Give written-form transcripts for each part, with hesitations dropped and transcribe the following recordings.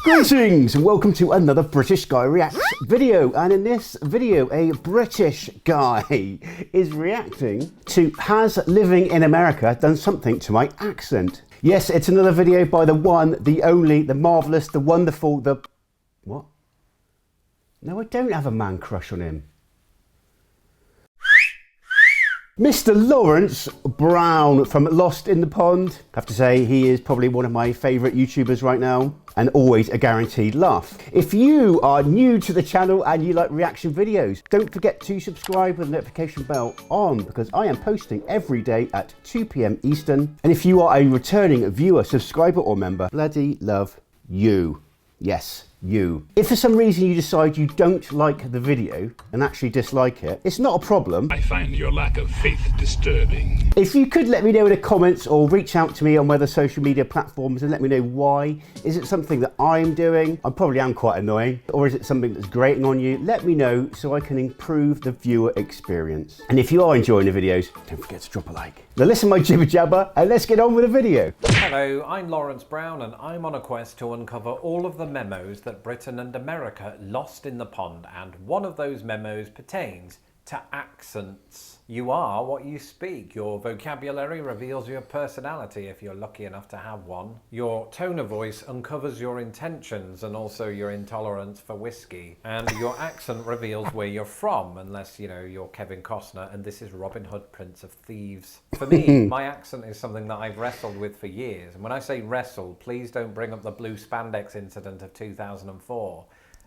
Greetings and welcome to another British Guy Reacts video, and in this video a British guy is reacting to has living in America done something to my accent. Yes, it's another video by the one, the only, the marvellous, the wonderful, the... What? No, I don't have a man crush on him. Mr. Lawrence Brown from Lost in the Pond. I have to say, he is probably one of my favourite YouTubers right now, and always a guaranteed laugh. If you are new to the channel and you like reaction videos, don't forget to subscribe with the notification bell on, because I am posting every day at 2 PM Eastern. And if you are a returning viewer, subscriber or member, bloody love you. Yes, you. If for some reason you decide you don't like the video and actually dislike it, it's not a problem. I find your lack of faith disturbing. If you could let me know in the comments or reach out to me on whether social media platforms and let me know why. Is it something that I'm doing? I probably am quite annoying. Or is it something that's grating on you? Let me know so I can improve the viewer experience. And if you are enjoying the videos, don't forget to drop a like. Now listen my jibber jabber and let's get on with the video. Hello, I'm Lawrence Brown and I'm on a quest to uncover all of the memos that Britain and America lost in the pond, and one of those memos pertains to accents. You are what you speak. Your vocabulary reveals your personality if you're lucky enough to have one. Your tone of voice uncovers your intentions and also your intolerance for whiskey. And your accent reveals where you're from, unless, you know, you're Kevin Costner and this is Robin Hood, Prince of Thieves. For me, my accent is something that I've wrestled with for years. And when I say wrestled, please don't bring up the blue spandex incident of 2004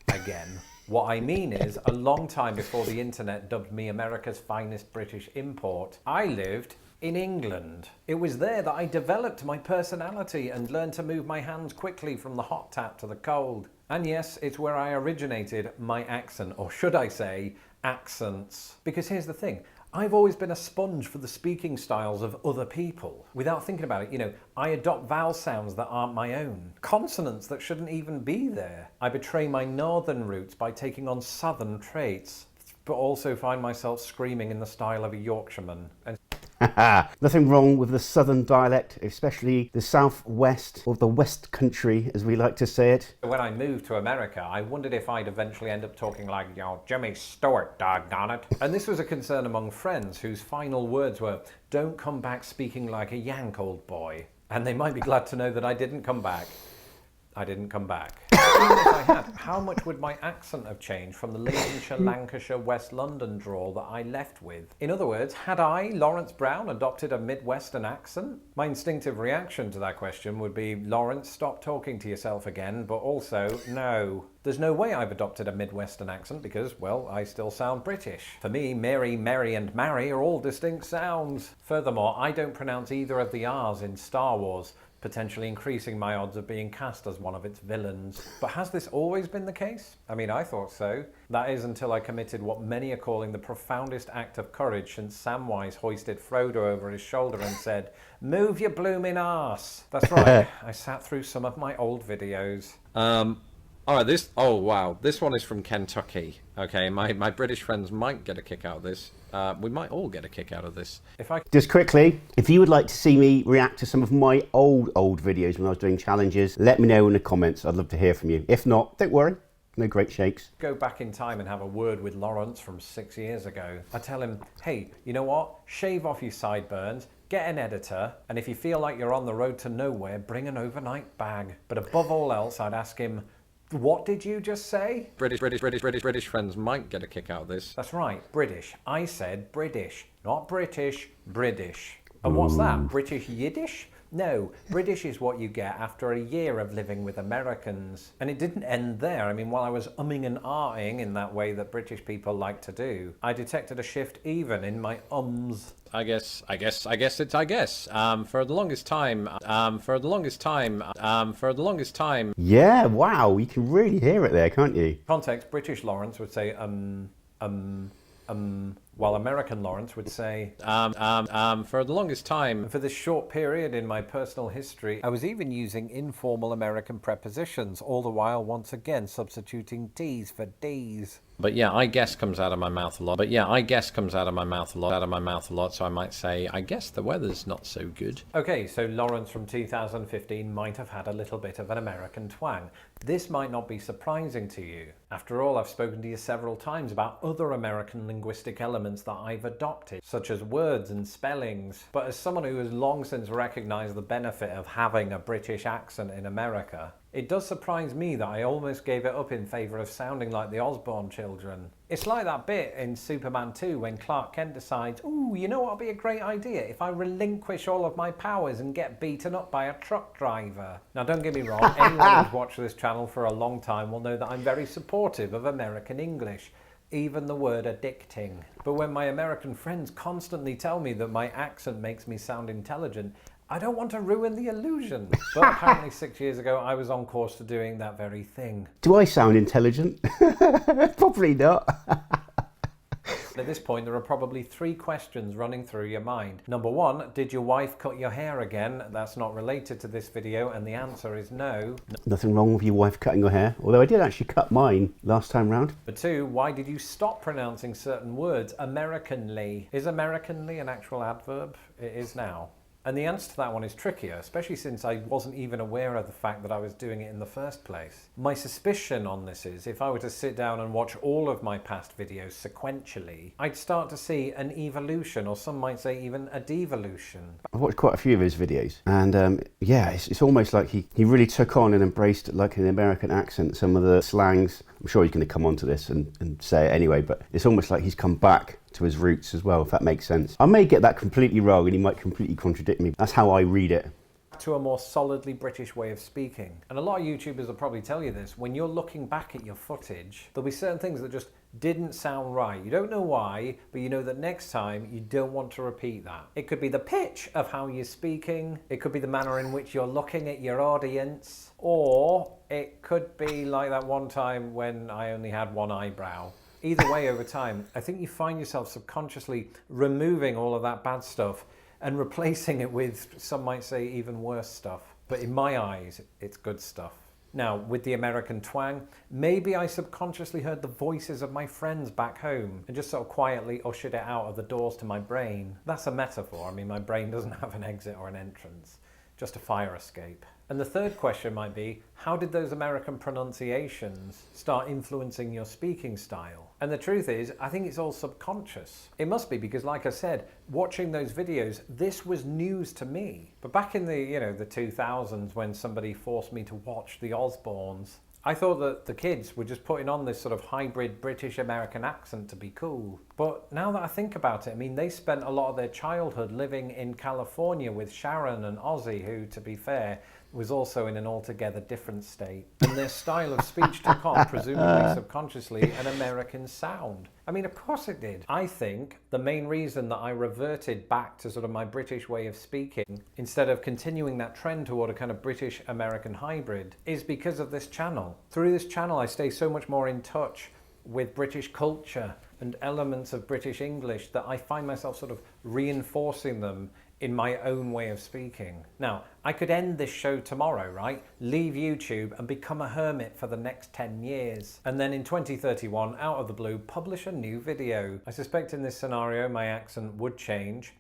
again. What I mean is, a long time before the internet dubbed me America's finest British import, I lived in England. It was there that I developed my personality and learned to move my hands quickly from the hot tap to the cold. And yes, it's where I originated my accent, or should I say, accents. Because here's the thing. I've always been a sponge for the speaking styles of other people. Without thinking about it, you know, I adopt vowel sounds that aren't my own. Consonants that shouldn't even be there. I betray my northern roots by taking on southern traits, but also find myself screaming in the style of a Yorkshireman. And nothing wrong with the southern dialect, especially the southwest, or the west country as we like to say it. when I moved to America, I wondered if I'd eventually end up talking like, you know, Jimmy Stewart, doggone it. And this was a concern among friends whose final words were, don't come back speaking like a Yank, old boy. And they might be glad to know that I didn't come back. I didn't come back. Even if I had, how much would my accent have changed from the Lincolnshire, Lancashire, West London drawl that I left with? In other words, had I, Lawrence Brown, adopted a Midwestern accent? My instinctive reaction to that question would be, Lawrence, stop talking to yourself again, but also, no. There's no way I've adopted a Midwestern accent because, well, I still sound British. For me, Mary, Merry and Marry are all distinct sounds. Furthermore, I don't pronounce either of the R's in Star Wars, potentially increasing my odds of being cast as one of its villains. But has this always been the case? I mean, I thought so. That is until I committed what many are calling the profoundest act of courage since Samwise hoisted Frodo over his shoulder and said, move your blooming arse. That's right, I sat through some of my old videos. Alright, oh wow, this one is from Kentucky. Okay, my British friends might get a kick out of this. We might all get a kick out of this. Just quickly, if you would like to see me react to some of my old videos when I was doing challenges, let me know in the comments. I'd love to hear from you. If not, don't worry. No great shakes. Go back in time and have a word with Lawrence from 6 years ago. I tell him, hey, you know what? Shave off your sideburns, get an editor, and if you feel like you're on the road to nowhere, bring an overnight bag. But above all else, I'd ask him, what did you just say? British friends might get a kick out of this. That's right, British. I said British, not British, British. And what's that? British Yiddish? No, British is what you get after a year of living with Americans. And it didn't end there. I mean, while I was umming and ahhing in that way that British people like to do, I detected a shift even in my ums. I guess. For the longest time. Yeah, wow, you can really hear it there, can't you? Context, British Lawrence would say, while American Lawrence would say, For the longest time. for this short period in my personal history, I was even using informal American prepositions, all the while once again substituting T's for D's. But yeah, I guess comes out of my mouth a lot. So I might say, I guess the weather's not so good. Okay, so Lawrence from 2015 might have had a little bit of an American twang. This might not be surprising to you. After all, I've spoken to you several times about other American linguistic elements that I've adopted, such as words and spellings. But as someone who has long since recognised the benefit of having a British accent in America, it does surprise me that I almost gave it up in favour of sounding like the Osborne children. It's like that bit in Superman 2 when Clark Kent decides, ooh, you know what would be a great idea? If I relinquish all of my powers and get beaten up by a truck driver. Now don't get me wrong, anyone who's watched this channel for a long time will know that I'm very supportive of American English, even the word addicting. But when my American friends constantly tell me that my accent makes me sound intelligent, I don't want to ruin the illusion. But apparently 6 years ago, I was on course to doing that very thing. Do I sound intelligent? Probably not. At this point, there are probably 3 questions running through your mind. Number 1, did your wife cut your hair again? That's not related to this video, and the answer is no. Nothing wrong with your wife cutting your hair, although I did actually cut mine last time round. Number 2, why did you stop pronouncing certain words Americanly? Is Americanly an actual adverb? It is now. And the answer to that one is trickier, especially since I wasn't even aware of the fact that I was doing it in the first place. My suspicion on this is, if I were to sit down and watch all of my past videos sequentially, I'd start to see an evolution, or some might say even a devolution. I've watched quite a few of his videos, and yeah, it's almost like he really took on and embraced like an American accent, some of the slangs. I'm sure he's going to come onto this and say it anyway, but it's almost like he's come back to his roots as well, if that makes sense. I may get that completely wrong and he might completely contradict me. That's how I read it. To a more solidly British way of speaking. And a lot of YouTubers will probably tell you this. When you're looking back at your footage, there'll be certain things that just didn't sound right. You don't know why, but you know that next time you don't want to repeat that. It could be the pitch of how you're speaking, it could be the manner in which you're looking at your audience, or it could be like that one time when I only had one eyebrow. Either way, over time, I think you find yourself subconsciously removing all of that bad stuff and replacing it with, some might say, even worse stuff. But in my eyes, it's good stuff. Now, with the American twang, maybe I subconsciously heard the voices of my friends back home and just sort of quietly ushered it out of the doors to my brain. That's a metaphor. I mean, my brain doesn't have an exit or an entrance, just a fire escape. And the third question might be, how did those American pronunciations start influencing your speaking style? And the truth is, I think it's all subconscious. It must be because, like I said, watching those videos, this was news to me. But back in the 2000s, when somebody forced me to watch the Osbournes, I thought that the kids were just putting on this sort of hybrid British-American accent to be cool. But now that I think about it, I mean, they spent a lot of their childhood living in California with Sharon and Ozzy, who, to be fair, was also in an altogether different state. And their style of speech took on, presumably subconsciously, an American sound. I mean, of course it did. I think the main reason that I reverted back to sort of my British way of speaking, instead of continuing that trend toward a kind of British-American hybrid, is because of this channel. Through this channel, I stay so much more in touch with British culture and elements of British English that I find myself sort of reinforcing them in my own way of speaking. Now, I could end this show tomorrow, right? Leave YouTube and become a hermit for the next 10 years. And then in 2031, out of the blue, publish a new video. I suspect in this scenario, my accent would change,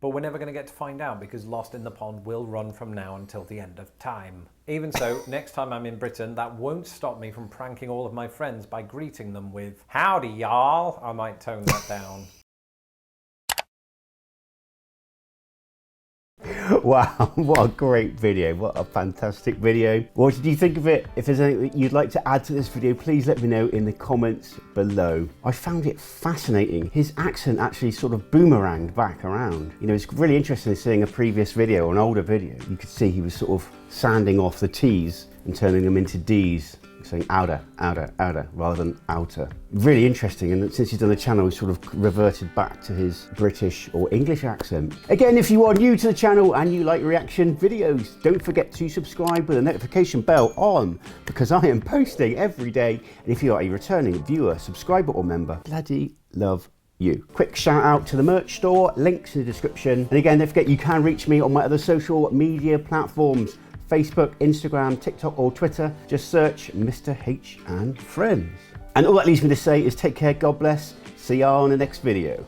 but we're never gonna get to find out because Lost in the Pond will run from now until the end of time. Even so, next time I'm in Britain, that won't stop me from pranking all of my friends by greeting them with, "Howdy, y'all." I might tone that down. Wow, what a great video. What a fantastic video. What did you think of it? If there's anything you'd like to add to this video, please let me know in the comments below. I found it fascinating. His accent actually sort of boomeranged back around. You know, it's really interesting seeing a previous video, an older video. You could see he was sort of sanding off the T's and turning them into D's, saying outer, outer, outer, rather than outer. Really interesting, and since he's done the channel, he's sort of reverted back to his British or English accent. Again, if you are new to the channel and you like reaction videos, don't forget to subscribe with the notification bell on, because I am posting every day. And if you are a returning viewer, subscriber or member, bloody love you. Quick shout out to the merch store, links in the description. And again, don't forget you can reach me on my other social media platforms, Facebook, Instagram, TikTok or Twitter. Just search Mr. H and Friends. And all that leaves me to say is take care, God bless. See you on the next video.